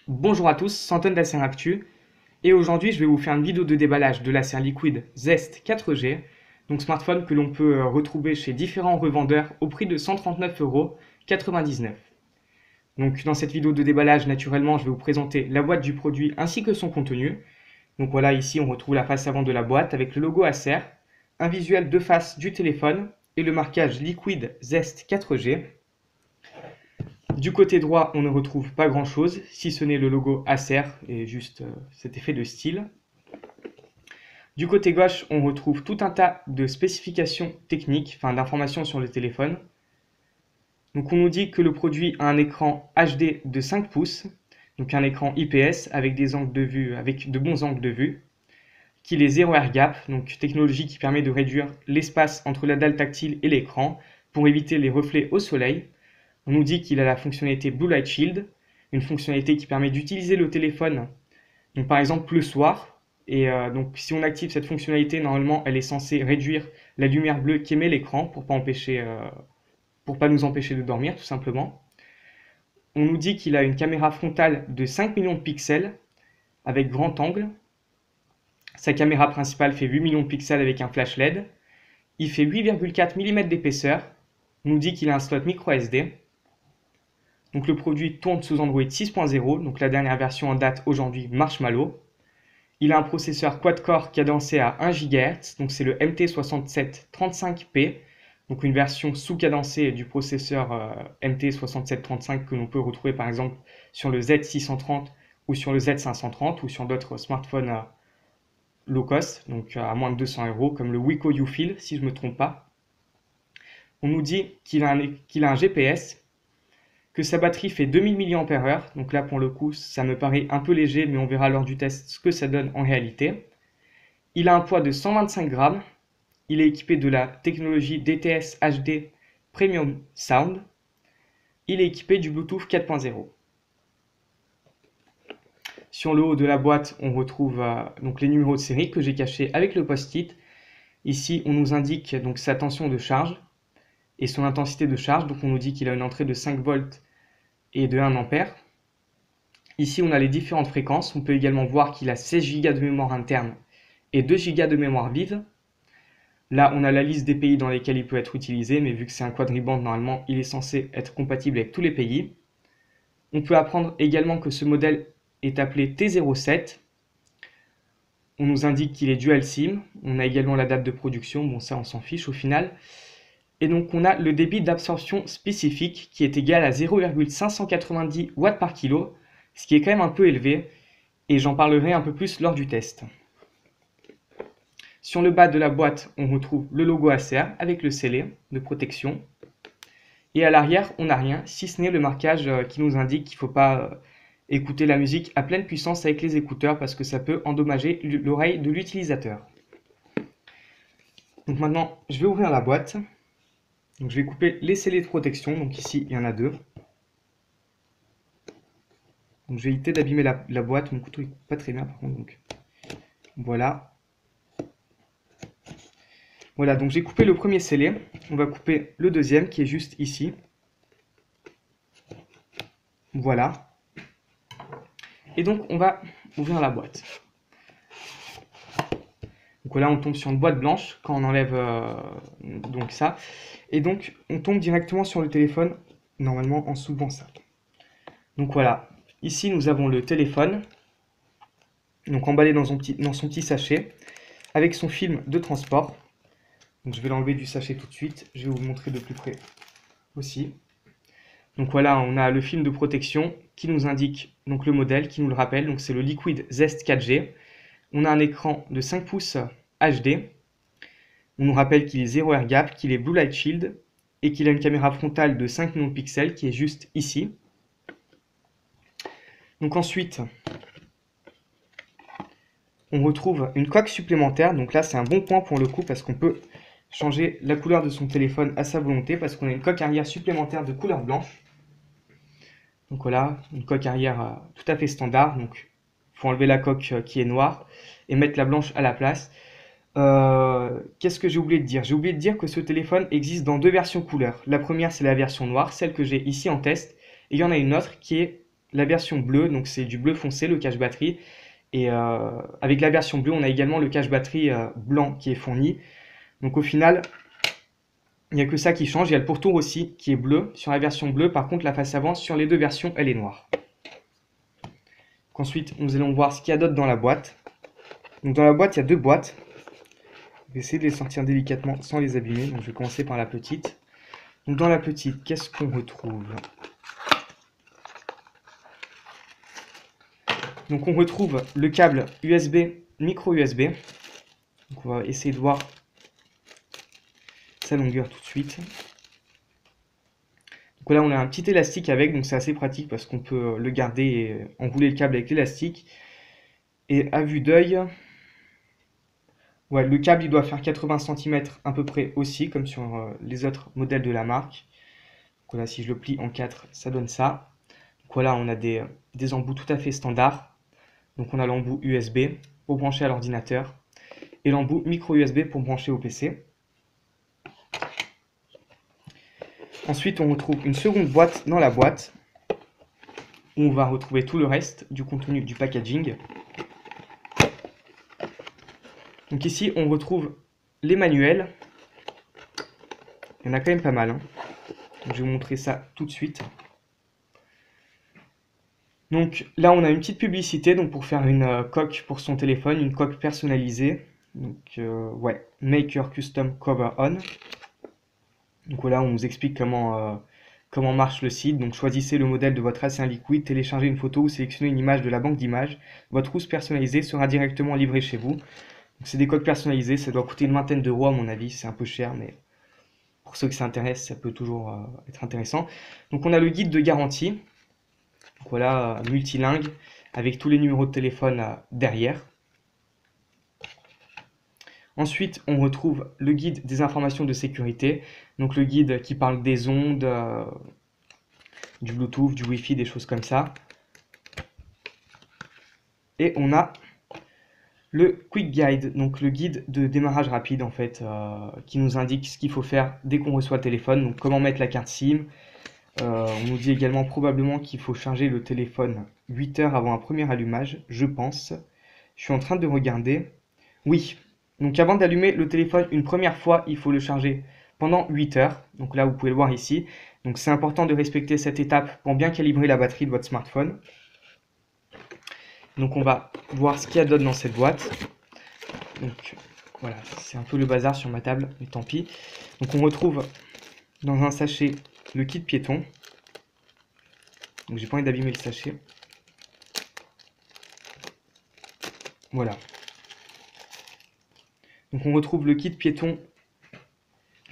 Bonjour à tous, Santon d'Acer Actu, et aujourd'hui je vais vous faire une vidéo de déballage de l'Acer Liquid Zest 4G, donc smartphone que l'on peut retrouver chez différents revendeurs au prix de 139,99 €. Donc dans cette vidéo de déballage, naturellement, je vais vous présenter la boîte du produit ainsi que son contenu. Donc voilà, ici on retrouve la face avant de la boîte avec le logo Acer, un visuel de face du téléphone et le marquage Liquid Zest 4G. Du côté droit, on ne retrouve pas grand chose, si ce n'est le logo Acer et juste cet effet de style. Du côté gauche, on retrouve tout un tas de spécifications techniques, enfin d'informations sur le téléphone. Donc on nous dit que le produit a un écran HD de 5 pouces, donc un écran IPS avec des angles de vue, avec de bons angles de vue, qu'il est Zero Air Gap, donc technologie qui permet de réduire l'espace entre la dalle tactile et l'écran pour éviter les reflets au soleil. On nous dit qu'il a la fonctionnalité Blue Light Shield, une fonctionnalité qui permet d'utiliser le téléphone, donc par exemple le soir. Et donc si on active cette fonctionnalité, normalement elle est censée réduire la lumière bleue qu'émet l'écran pour pas nous empêcher de dormir tout simplement. On nous dit qu'il a une caméra frontale de 5 millions de pixels avec grand angle. Sa caméra principale fait 8 millions de pixels avec un flash LED. Il fait 8,4 mm d'épaisseur. On nous dit qu'il a un slot micro SD. Donc le produit tourne sous Android 6.0, donc la dernière version en date aujourd'hui, Marshmallow. Il a un processeur quad-core cadencé à 1 GHz, donc c'est le MT6735P, donc une version sous-cadencée du processeur MT6735 que l'on peut retrouver par exemple sur le Z630 ou sur le Z530 ou sur d'autres smartphones low cost, donc à moins de 200 € comme le Wiko U-Feel si je ne me trompe pas. On nous dit qu'il a un GPS, que sa batterie fait 2000 mAh, donc là pour le coup ça me paraît un peu léger, mais on verra lors du test ce que ça donne en réalité. Il a un poids de 125 grammes, il est équipé de la technologie DTS HD Premium Sound, il est équipé du Bluetooth 4.0. Sur le haut de la boîte, on retrouve donc les numéros de série que j'ai cachés avec le post-it. Ici, on nous indique donc sa tension de charge et son intensité de charge, donc on nous dit qu'il a une entrée de 5 volts et de 1 ampère. Ici, on a les différentes fréquences. On peut également voir qu'il a 16 Go de mémoire interne et 2 Go de mémoire vive. Là, on a la liste des pays dans lesquels il peut être utilisé, mais vu que c'est un quadriband, normalement, il est censé être compatible avec tous les pays. On peut apprendre également que ce modèle est appelé T07. On nous indique qu'il est dual SIM. On a également la date de production. Bon, ça, on s'en fiche au final. Et donc on a le débit d'absorption spécifique qui est égal à 0,590 watts par kilo, ce qui est quand même un peu élevé, et j'en parlerai un peu plus lors du test. Sur le bas de la boîte, on retrouve le logo Acer avec le scellé de protection. Et à l'arrière, on n'a rien, si ce n'est le marquage qui nous indique qu'il ne faut pas écouter la musique à pleine puissance avec les écouteurs parce que ça peut endommager l'oreille de l'utilisateur. Donc maintenant, je vais ouvrir la boîte. Donc je vais couper les scellés de protection, donc ici il y en a deux. Donc je vais éviter d'abîmer la boîte, mon couteau n'est pas très bien par contre, donc voilà. Voilà, donc j'ai coupé le premier scellé, on va couper le deuxième qui est juste ici. Voilà. Et donc on va ouvrir la boîte. Donc là, on tombe sur une boîte blanche quand on enlève donc ça. Et donc, on tombe directement sur le téléphone, normalement en soulevant ça. Donc voilà, ici nous avons le téléphone, donc emballé dans son petit sachet, avec son film de transport. Donc je vais l'enlever du sachet tout de suite, je vais vous montrer de plus près aussi. Donc voilà, on a le film de protection qui nous indique donc le modèle, qui nous le rappelle, donc c'est le Liquid Zest 4G. On a un écran de 5 pouces HD. On nous rappelle qu'il est Zero Air Gap, qu'il est Blue Light Shield et qu'il a une caméra frontale de 5 millions de pixels qui est juste ici. Donc ensuite, on retrouve une coque supplémentaire. Donc là, c'est un bon point pour le coup parce qu'on peut changer la couleur de son téléphone à sa volonté parce qu'on a une coque arrière supplémentaire de couleur blanche. Donc voilà, une coque arrière tout à fait standard. Donc il faut enlever la coque qui est noire et mettre la blanche à la place. Qu'est-ce que j'ai oublié de dire? J'ai oublié de dire que ce téléphone existe dans deux versions couleurs. La première, c'est la version noire, celle que j'ai ici en test. Et il y en a une autre qui est la version bleue, donc c'est du bleu foncé, le cache batterie. Et avec la version bleue, on a également le cache batterie blanc qui est fourni. Donc au final, il n'y a que ça qui change. Il y a le pourtour aussi qui est bleu sur la version bleue. Par contre, la face avant sur les deux versions, elle est noire. Ensuite, nous allons voir ce qu'il y a d'autre dans la boîte. Donc dans la boîte, il y a deux boîtes. Je vais essayer de les sortir délicatement sans les abîmer. Donc je vais commencer par la petite. Donc dans la petite, qu'est-ce qu'on retrouve? Donc on retrouve le câble USB, micro USB. Donc on va essayer de voir sa longueur tout de suite. Donc là on a un petit élastique avec, donc c'est assez pratique parce qu'on peut le garder et enrouler le câble avec l'élastique. Et à vue d'œil, ouais, le câble il doit faire 80 cm à peu près aussi, comme sur les autres modèles de la marque. Donc voilà, si je le plie en 4, ça donne ça. Donc voilà, on a des embouts tout à fait standards. Donc on a l'embout USB pour brancher à l'ordinateur et l'embout micro USB pour brancher au PC. Ensuite, on retrouve une seconde boîte dans la boîte où on va retrouver tout le reste du contenu du packaging. Donc ici, on retrouve les manuels. Il y en a quand même pas mal, hein. Donc, je vais vous montrer ça tout de suite. Donc là, on a une petite publicité donc pour faire une coque pour son téléphone, une coque personnalisée. Donc ouais, Make your custom cover on. Donc voilà, on nous explique comment marche le site. Donc choisissez le modèle de votre ancien liquide, téléchargez une photo ou sélectionnez une image de la banque d'images. Votre housse personnalisée sera directement livrée chez vous. C'est des coques personnalisées, ça doit coûter une vingtaine d'euros à mon avis, c'est un peu cher, mais pour ceux que ça intéresse, ça peut toujours être intéressant. Donc on a le guide de garantie, donc voilà, multilingue, avec tous les numéros de téléphone derrière. Ensuite, on retrouve le guide des informations de sécurité, donc le guide qui parle des ondes, du Bluetooth, du Wi-Fi, des choses comme ça. Et on a le Quick Guide, donc le guide de démarrage rapide en fait, qui nous indique ce qu'il faut faire dès qu'on reçoit le téléphone, donc comment mettre la carte SIM. On nous dit également probablement qu'il faut charger le téléphone 8 heures avant un premier allumage, je pense. Je suis en train de regarder. Oui, donc avant d'allumer le téléphone une première fois, il faut le charger pendant 8 heures. Donc là, vous pouvez le voir ici. Donc c'est important de respecter cette étape pour bien calibrer la batterie de votre smartphone. Donc on va voir ce qu'il y a d'autre dans cette boîte. Donc voilà, c'est un peu le bazar sur ma table, mais tant pis. Donc on retrouve dans un sachet le kit piéton. Donc j'ai pas envie d'abîmer le sachet. Voilà. Donc on retrouve le kit piéton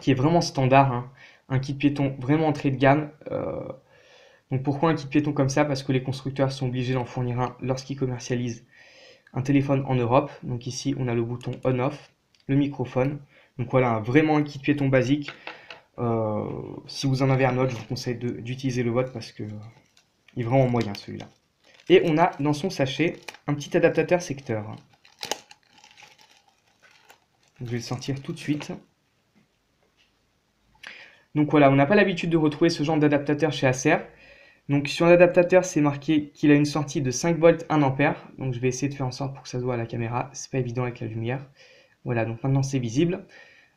qui est vraiment standard, hein. Un kit piéton vraiment entrée de gamme. Donc pourquoi un kit piéton comme ça? Parce que les constructeurs sont obligés d'en fournir un lorsqu'ils commercialisent un téléphone en Europe. Donc ici on a le bouton on-off, le microphone. Donc voilà, vraiment un kit piéton basique. Si vous en avez un autre, je vous conseille d'utiliser le vôtre parce que il est vraiment moyen celui-là. Et on a dans son sachet un petit adaptateur secteur. Je vais le sortir tout de suite. Donc voilà, on n'a pas l'habitude de retrouver ce genre d'adaptateur chez Acer. Donc sur l'adaptateur, c'est marqué qu'il a une sortie de 5 volts 1 ampère. Donc je vais essayer de faire en sorte pour que ça se voit à la caméra. C'est pas évident avec la lumière. Voilà, donc maintenant c'est visible.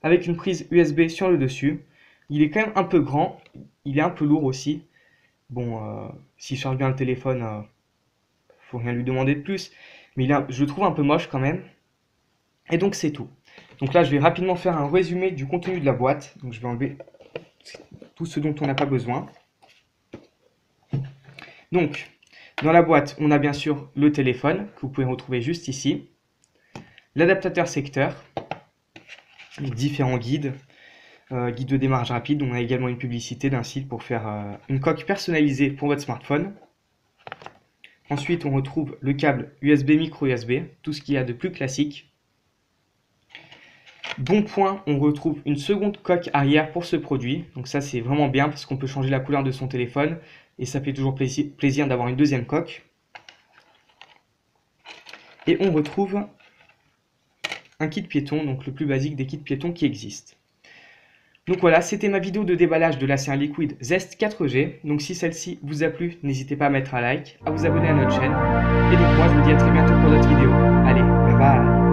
Avec une prise USB sur le dessus. Il est quand même un peu grand. Il est un peu lourd aussi. Bon, s'il charge bien le téléphone, faut rien lui demander de plus. Mais je le trouve un peu moche quand même. Et donc c'est tout. Donc là, je vais rapidement faire un résumé du contenu de la boîte. Donc je vais enlever tout ce dont on n'a pas besoin. Donc, dans la boîte, on a bien sûr le téléphone, que vous pouvez retrouver juste ici. L'adaptateur secteur, les différents guides, guide de démarrage rapide. On a également une publicité d'un site pour faire une coque personnalisée pour votre smartphone. Ensuite, on retrouve le câble USB micro USB, tout ce qu'il y a de plus classique. Bon point, on retrouve une seconde coque arrière pour ce produit. Donc ça, c'est vraiment bien parce qu'on peut changer la couleur de son téléphone. Et ça fait toujours plaisir d'avoir une deuxième coque. Et on retrouve un kit piéton, donc le plus basique des kits piétons qui existent. Donc voilà, c'était ma vidéo de déballage de la serre liquide Zest 4G. Donc si celle-ci vous a plu, n'hésitez pas à mettre un like, à vous abonner à notre chaîne. Et donc moi je vous dis à très bientôt pour d'autres vidéos. Allez, bye bye.